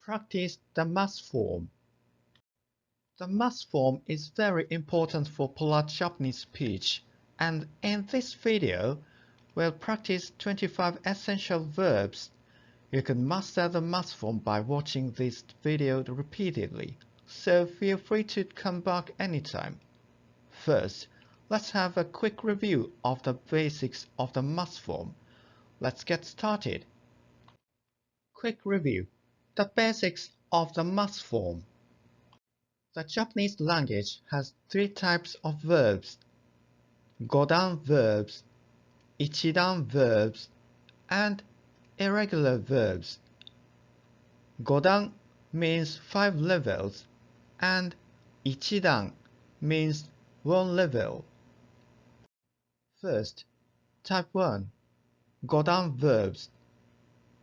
Practice the must form. The must form is very important for polite Japanese speech, and in this video, we'll practice 25 essential verbs. You can master the must form by watching this video repeatedly, so feel free to come back anytime. First, let's have a quick review of the basics of the must form. Let's get started. Quick review. The basics of the must form. The Japanese language has three types of verbs: godan verbs, ichidan verbs, and irregular verbs. Godan means 5 levels, and ichidan means 1 level. First, type 1, godan verbs.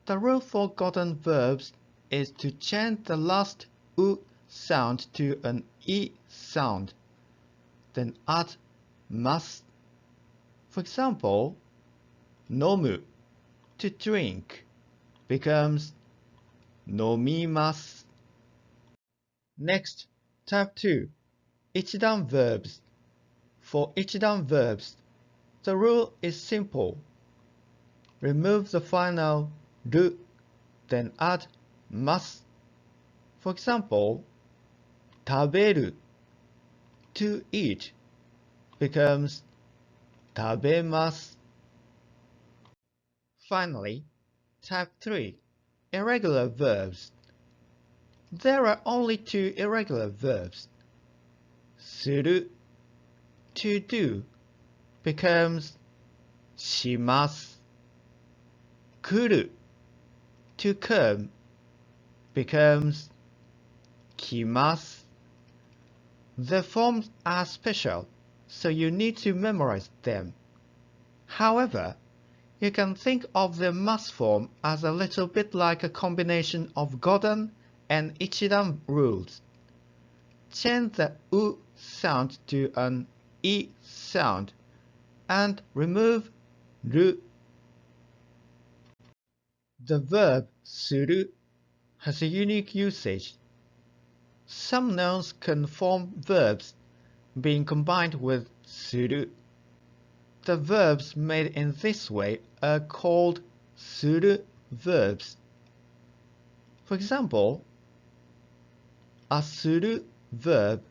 The rule for godan verbs is to change the last u sound to an e sound, then add mas. For example, nomu, to drink, becomes nomimasu. Next, type 2, ichidan verbs. For ichidan verbs, the rule is simple. Remove the final ru, then add mas. For example, taberu, to eat, becomes tabemasu. Finally, type 3, irregular verbs. There are only 2 irregular verbs. Suru, to do, becomes shimasu. Kuru, to come, becomes kimasu. The forms are special, so you need to memorize them. However, you can think of the must form as a little bit like a combination of godan and ichidan rules. Change the u sound to an e sound and remove ru. The verb suru has a unique usage. Some nouns can form verbs being combined with suru. The verbs made in this way are called suru verbs. For example, a suru verb,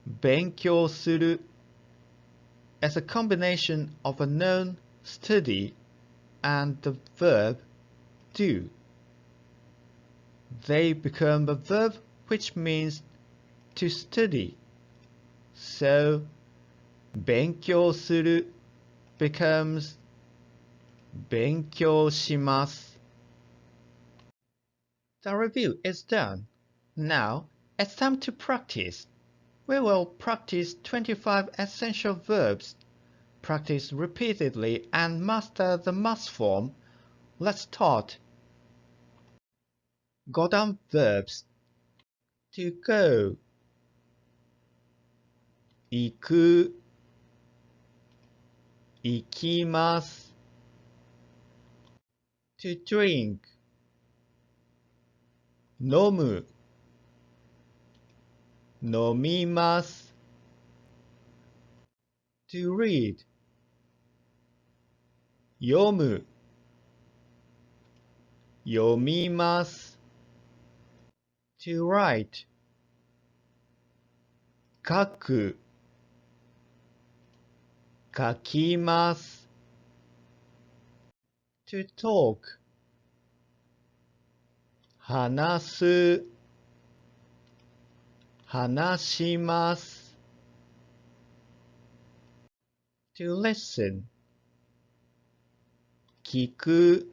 benkyou suru, is a combination of a noun study and the verb do. They become a verb which means to study. So, benkyou suru becomes benkyou shimasu. The review is done. Now, it's time to practice. We will practice 25 essential verbs. Practice repeatedly and master the must form. Let's start. Godan verbs. To go, 行く、行きます。To drink, 飲む、飲みます。To read, 読む、読みます。To write, 書く、書きます。To talk, 話す、話します。To listen, 聞く、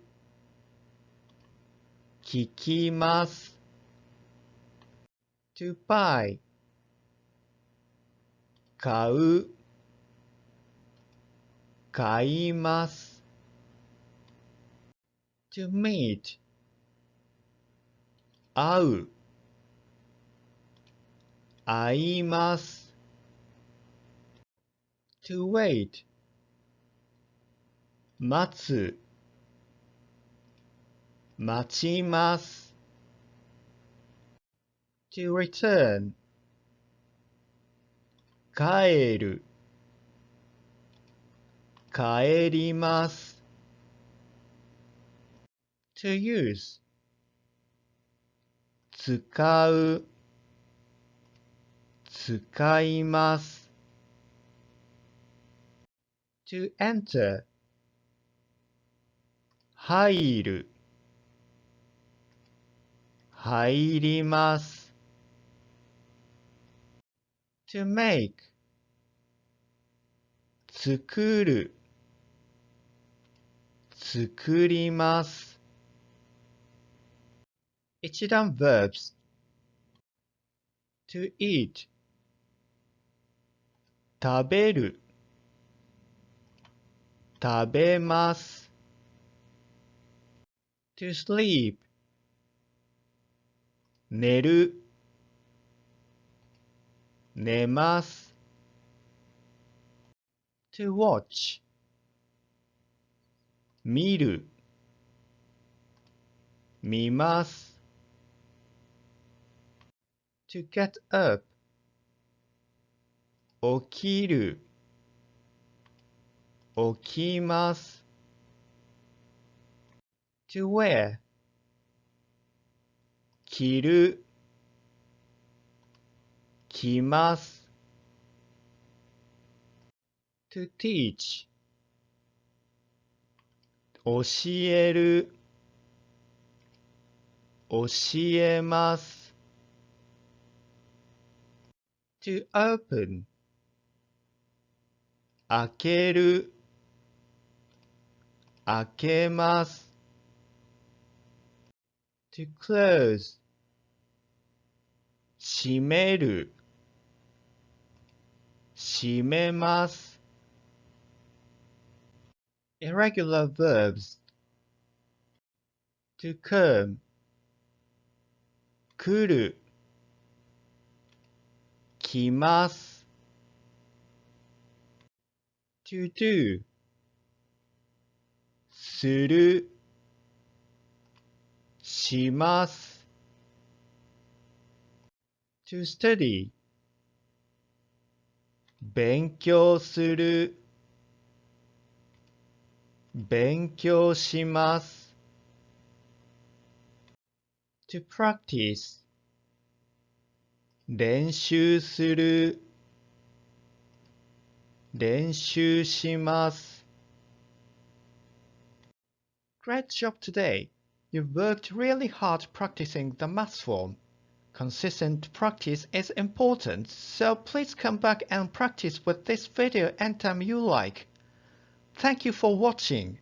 聞きます。To buy, 買う、買います。To meet, 会う、会います。To wait, 待つ、待ちます。To return. 帰る。帰ります。To use. 使う。使います。To enter. 入る。入ります。To make. 作る。作ります。一覧 verbs. To eat. 食べる。食べます。To sleep. 寝る。寝ます。To watch. 見る。見ます。To get up. 起きる。起きます。To wear. 着る。着ます。To teach. 教える。教えます。To open. 開ける。開けます。To close. 閉める。閉めます。Irregular verbs. To come. 来る。来ます。To do. する。します。To study. 勉強する。勉強します。To practice. 練習する。練習します。Great job today! You've worked really hard practicing the math form. Consistent practice is important, so please come back and practice with this video anytime you like. Thank you for watching.